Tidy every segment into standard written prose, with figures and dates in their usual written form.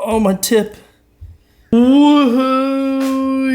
Oh, my tip. Woohoo!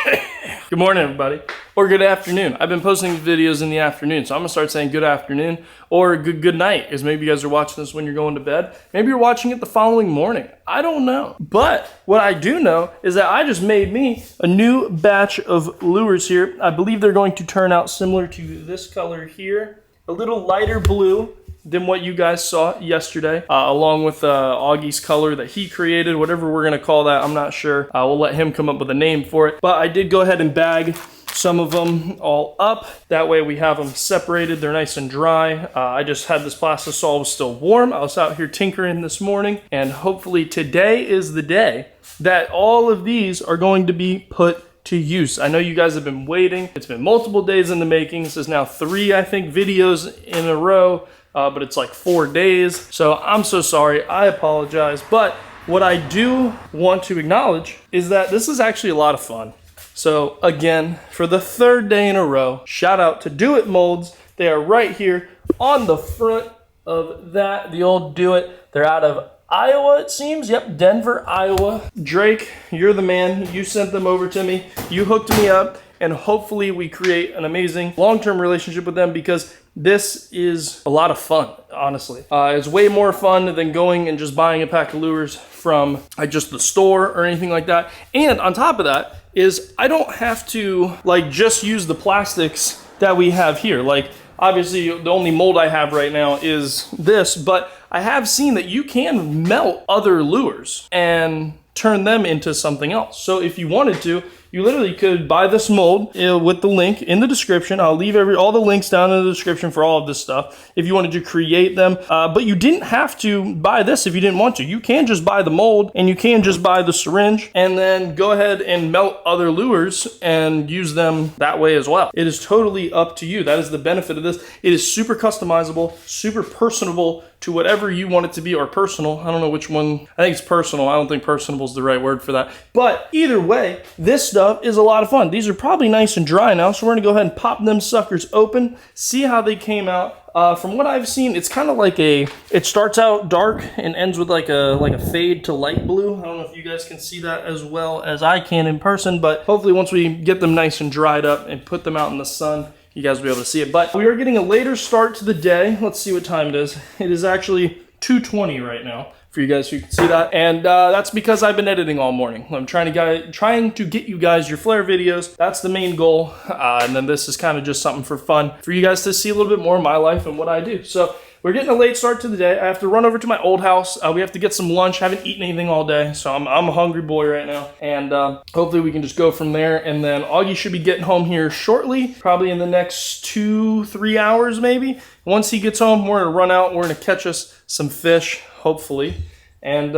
Yeah. Good morning, everybody. Or good afternoon. I've been posting videos in the afternoon, so I'm gonna start saying good afternoon or good night, because maybe you guys are watching this when you're going to bed. Maybe you're watching it the following morning. I don't know. But what I do know is that I just made me a new batch of lures here. I believe they're going to turn out similar to this color here. A little lighter blue than what you guys saw yesterday, along with Augie's color that he created, whatever we're gonna call that, I'm not sure. We'll let him come up with a name for it. But I did go ahead and bag some of them all up. That way we have them separated, they're nice and dry. I just had this plastisol was still warm. I was out here tinkering this morning, and hopefully today is the day that all of these are going to be put to use. I know you guys have been waiting. It's been multiple days in the making. This is now 3, I think, videos in a row. But it's like 4 days. So I'm so sorry, I apologize. But what I do want to acknowledge is that this is actually a lot of fun. So again, for the 3rd day in a row, shout out to Do It Molds. They are right here on the front of that, the old Do It. They're out of Iowa, it seems. Yep, Denver, Iowa. Drake, you're the man. You sent them over to me. You hooked me up. And hopefully we create an amazing long-term relationship with them, because this is a lot of fun, honestly. It's way more fun than going and just buying a pack of lures from just the store or anything like that. And on top of that is I don't have to like just use the plastics that we have here. Like obviously the only mold I have right now is this, but I have seen that you can melt other lures and turn them into something else. So if you wanted to, you literally could buy this mold with the link in the description. I'll leave all the links down in the description for all of this stuff if you wanted to create them. But you didn't have to buy this if you didn't want to. You can just buy the mold, and you can just buy the syringe and then go ahead and melt other lures and use them that way as well. It is totally up to you. That is the benefit of this. It is super customizable, super personable to whatever you want it to be, or personal. I don't know which one. I think it's personal. I don't think personable is the right word for that. But either way, this stuff is a lot of fun. These are probably nice and dry now, so we're gonna go ahead and pop them suckers open, see how they came out. From what I've seen, it's kind of like it starts out dark and ends with like a fade to light blue. I don't know if you guys can see that as well as I can in person, but hopefully once we get them nice and dried up and put them out in the sun, you guys will be able to see it. But we are getting a later start to the day. Let's see what time it is. It is actually 2:20 right now, for you guys who can see that. And that's because I've been editing all morning. I'm trying to get you guys your flare videos. That's the main goal. And then this is kind of just something for fun, for you guys to see a little bit more of my life and what I do. So we're getting a late start to the day. I have to run over to my old house. We have to get some lunch. Haven't eaten anything all day, so I'm a hungry boy right now. And hopefully we can just go from there. And then Augie should be getting home here shortly, probably in the next 2-3 hours maybe. Once he gets home, we're gonna run out. We're gonna catch us some fish, hopefully. And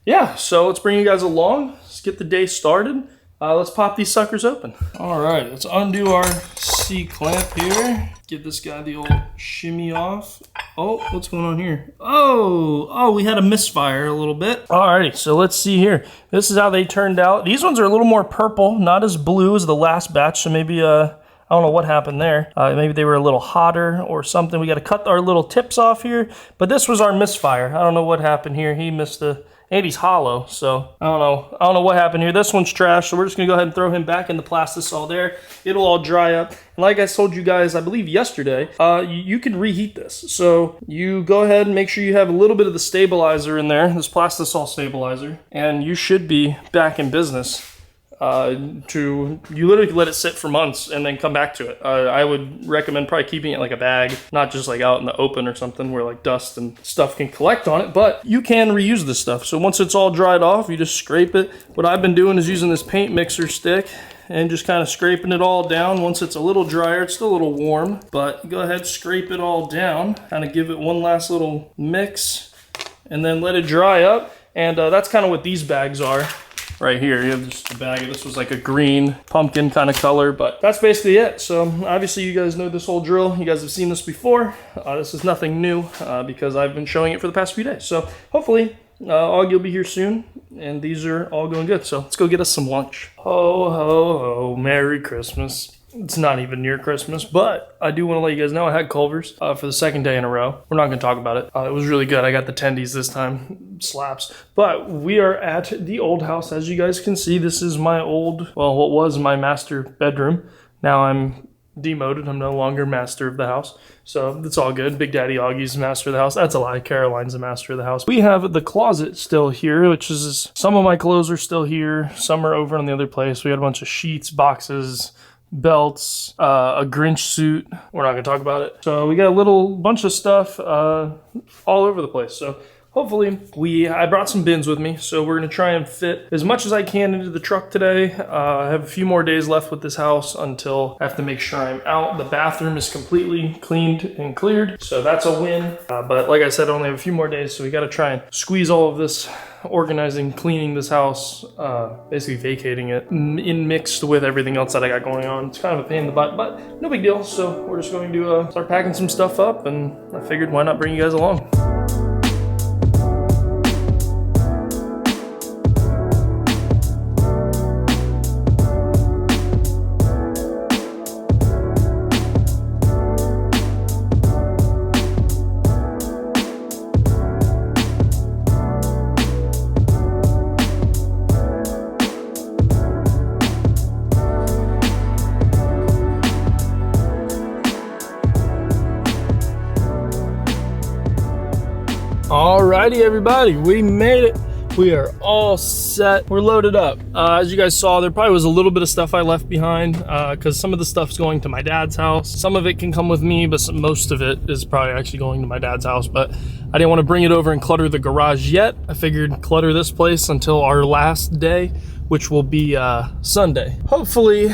yeah, so let's bring you guys along. Let's get the day started. Let's pop these suckers open. All right, let's undo our C-clamp here. Get this guy the old shimmy off. Oh, what's going on here? Oh, we had a misfire a little bit. Alrighty, so let's see here. This is how they turned out. These ones are a little more purple, not as blue as the last batch, so maybe, I don't know what happened there. Maybe they were a little hotter or something. We got to cut our little tips off here, but this was our misfire. I don't know what happened here. He missed and he's hollow, so I don't know what happened here. This one's trash, so we're just gonna go ahead and throw him back in the plastisol there. It'll all dry up. And like I told you guys, I believe yesterday, you can reheat this. So you go ahead and make sure you have a little bit of the stabilizer in there, this plastisol stabilizer, and you should be back in business. You literally let it sit for months and then come back to it. I would recommend probably keeping it like a bag, not just like out in the open or something where like dust and stuff can collect on it, but you can reuse this stuff. So once it's all dried off, you just scrape it. What I've been doing is using this paint mixer stick and just kind of scraping it all down. Once it's a little drier, it's still a little warm, but go ahead, scrape it all down, kind of give it one last little mix and then let it dry up. And that's kind of what these bags are. Right here, you have just a bag. This was like a green pumpkin kind of color, but that's basically it. So obviously you guys know this whole drill. You guys have seen this before. This is nothing new because I've been showing it for the past few days. So hopefully Augie will be here soon, and these are all going good. So let's go get us some lunch. Ho, ho, ho, Merry Christmas. It's not even near Christmas, but I do want to let you guys know I had Culver's for the second day in a row. We're not going to talk about it. It was really good. I got the tendies this time. Slaps. But we are at the old house. As you guys can see, this is my old, well, what was my master bedroom. Now I'm demoted. I'm no longer master of the house. So it's all good. Big Daddy Augie's master of the house. That's a lie. Caroline's the master of the house. We have the closet still here, which is some of my clothes are still here. Some are over in the other place. We had a bunch of sheets, boxes, belts, a Grinch suit. We're not going to talk about it. So we got a little bunch of stuff all over the place. So hopefully I brought some bins with me, so we're going to try and fit as much as I can into the truck today. I have a few more days left with this house until I have to make sure I'm out. The bathroom is completely cleaned and cleared, so that's a win. But like I said, I only have a few more days, so we got to try and squeeze all of this organizing, cleaning this house, basically vacating it, in mixed with everything else that I got going on. It's kind of a pain in the butt, but no big deal. So we're just going to start packing some stuff up, and I figured why not bring you guys along. Alrighty, everybody, we made it. We are all set. We're loaded up. As you guys saw, there probably was a little bit of stuff I left behind because some of the stuff's going to my dad's house. Some of it can come with me, but most of it is probably actually going to my dad's house. But I didn't want to bring it over and clutter the garage yet. I figured clutter this place until our last day, which will be Sunday. Hopefully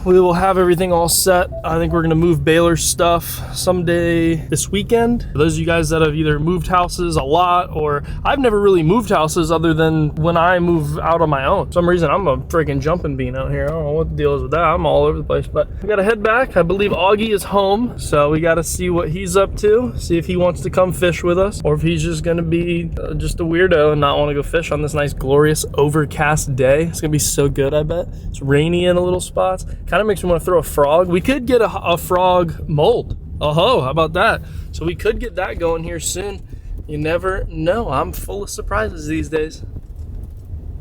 we will have everything all set. I think we're gonna move Baylor's stuff someday this weekend. For those of you guys that have either moved houses a lot, or I've never really moved houses other than when I move out on my own. For some reason I'm a freaking jumping bean out here. I don't know what the deal is with that. I'm all over the place, but we gotta head back. I believe Augie is home, so we gotta see what he's up to, see if he wants to come fish with us, or if he's just gonna be just a weirdo and not wanna go fish on this nice, glorious, overcast day. It's gonna be so good, I bet. It's rainy in a little spots. Kind of makes me want to throw a frog. We could get a frog mold. Oh, how about that? So we could get that going here soon. You never know. I'm full of surprises these days.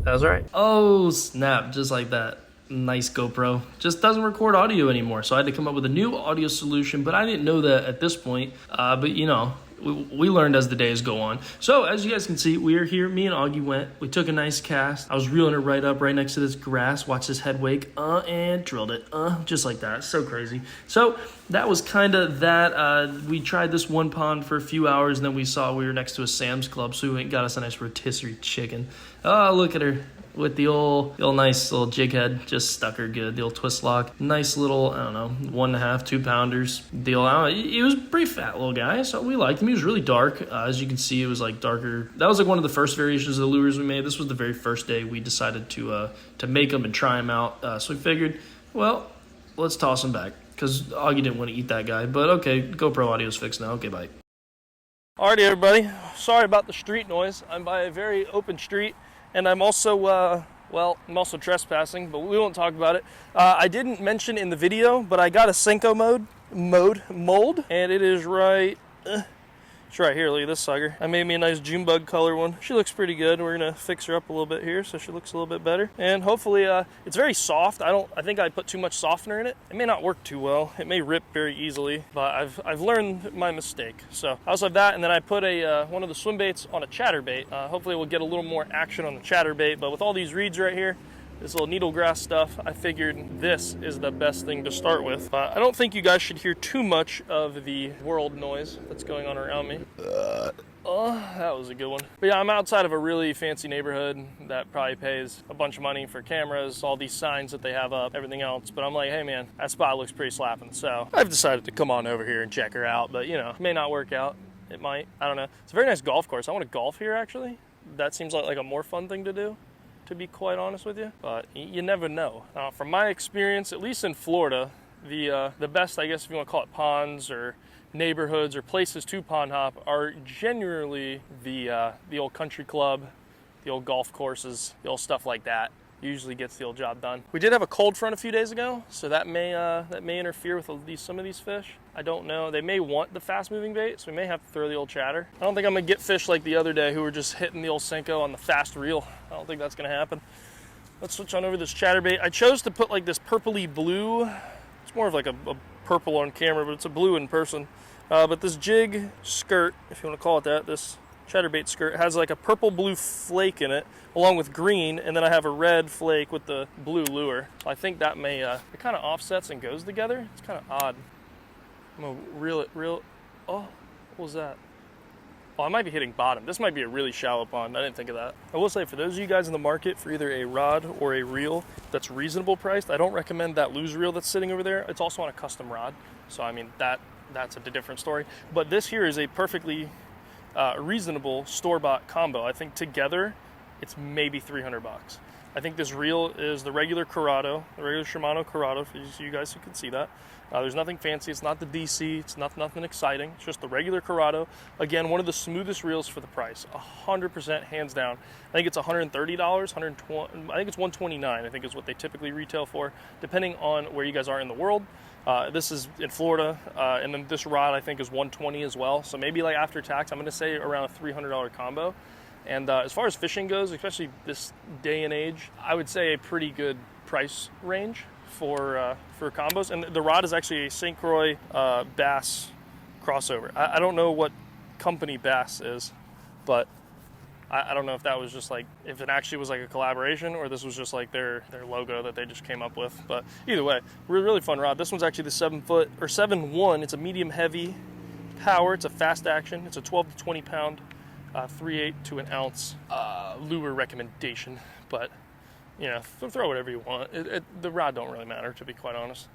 That's right. Oh, snap. Just like that. Nice GoPro. Just doesn't record audio anymore. So I had to come up with a new audio solution, but I didn't know that at this point. But you know, we learned as the days go on. So as you guys can see, we are here. Me and Augie went. We took a nice cast. I was reeling it right up right next to this grass. Watch this head wake. And drilled it. Just like that. So crazy. So that was kind of that. We tried this one pond for a few hours, and then we saw we were next to a Sam's Club, so we went and got us a nice rotisserie chicken. Oh, look at her. With the old nice little jig head, just stuck her good. The old twist lock, nice little, I don't know, 1.5, 2 pounders deal. He was a pretty fat little guy, so we liked him. He was really dark. As you can see, it was like darker. That was like one of the first variations of the lures we made. This was the very first day we decided to make them and try them out. So we figured, well, let's toss him back because Augie didn't want to eat that guy. But okay, GoPro audio's fixed now. Okay, bye. Alrighty, everybody. Sorry about the street noise. I'm by a very open street. And I'm also, I'm also trespassing, but we won't talk about it. I didn't mention in the video, but I got a Senko mold, and it is right, it's right here. Look at this sucker. I made me a nice June bug color one. She looks pretty good. We're gonna fix her up a little bit here so she looks a little bit better. And hopefully, it's very soft. I think I put too much softener in it. It may not work too well. It may rip very easily, but I've learned my mistake. So I also have that, and then I put one of the swim baits on a chatterbait. Hopefully we'll get a little more action on the chatterbait, but with all these reeds right here, this little needle grass stuff, I figured this is the best thing to start with. I don't think you guys should hear too much of the world noise that's going on around me. Oh, that was a good one. But yeah, I'm outside of a really fancy neighborhood that probably pays a bunch of money for cameras, all these signs that they have up, everything else. But I'm like, hey man, that spot looks pretty slapping. So I've decided to come on over here and check her out. But you know, it may not work out. It might. I don't know. It's a very nice golf course. I want to golf here actually. That seems like a more fun thing to do, to be quite honest with you, but you never know. From my experience, at least in Florida, the best, I guess if you want to call it ponds or neighborhoods or places to pond hop are generally the old country club, the old golf courses, the old stuff like that. usually gets the old job done. We did have a cold front a few days ago, so that may interfere with some of these fish. I don't know. They may want the fast-moving bait, so we may have to throw the old chatter. I don't think I'm gonna get fish like the other day who were just hitting the old Senko on the fast reel. I don't think that's gonna happen. Let's switch on over to this chatterbait. I chose to put like this purpley blue. It's more of like a purple on camera, but it's a blue in person. But this jig skirt, if you want to call it that, this chatterbait skirt has like a purple blue flake in it along with green, and then I have a red flake with the blue lure. I think that may it kind of offsets and goes together. It's kind of odd. I'm gonna reel it oh, what was that? Oh, I might be hitting bottom. This might be a really shallow pond. I didn't think of that. I will say, for those of you guys in the market for either a rod or a reel that's reasonable priced, I don't recommend that Lose reel that's sitting over there. It's also on a custom rod, so I mean that's a different story. But this here is a perfectly reasonable store-bought combo. I think together it's maybe 300 bucks. I think this reel is the regular Corrado, the regular Shimano Corrado, for you guys who can see that. There's nothing fancy. It's not the DC. It's nothing exciting. It's just the regular Corrado. Again, one of the smoothest reels for the price. 100% hands down. I think it's $130, $120. I think it's $129. I think is what they typically retail for, depending on where you guys are in the world. This is in Florida, and then this rod I think is $120 as well. So maybe like after tax, I'm going to say around a $300 combo. And as far as fishing goes, especially this day and age, I would say a pretty good price range for combos. And the rod is actually a St. Croix bass crossover. I don't know what company Bass is, but I don't know if that was just like, if it actually was like a collaboration or this was just like their logo that they just came up with. But either way, really fun rod. This one's actually the 7-foot or 7-1. It's a medium heavy power. It's a fast action. It's a 12 to 20 pound 3/8 to an ounce lure recommendation, but you know, throw whatever you want. The rod don't really matter, to be quite honest.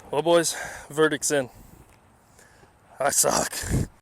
Well, boys, verdict's in. I suck.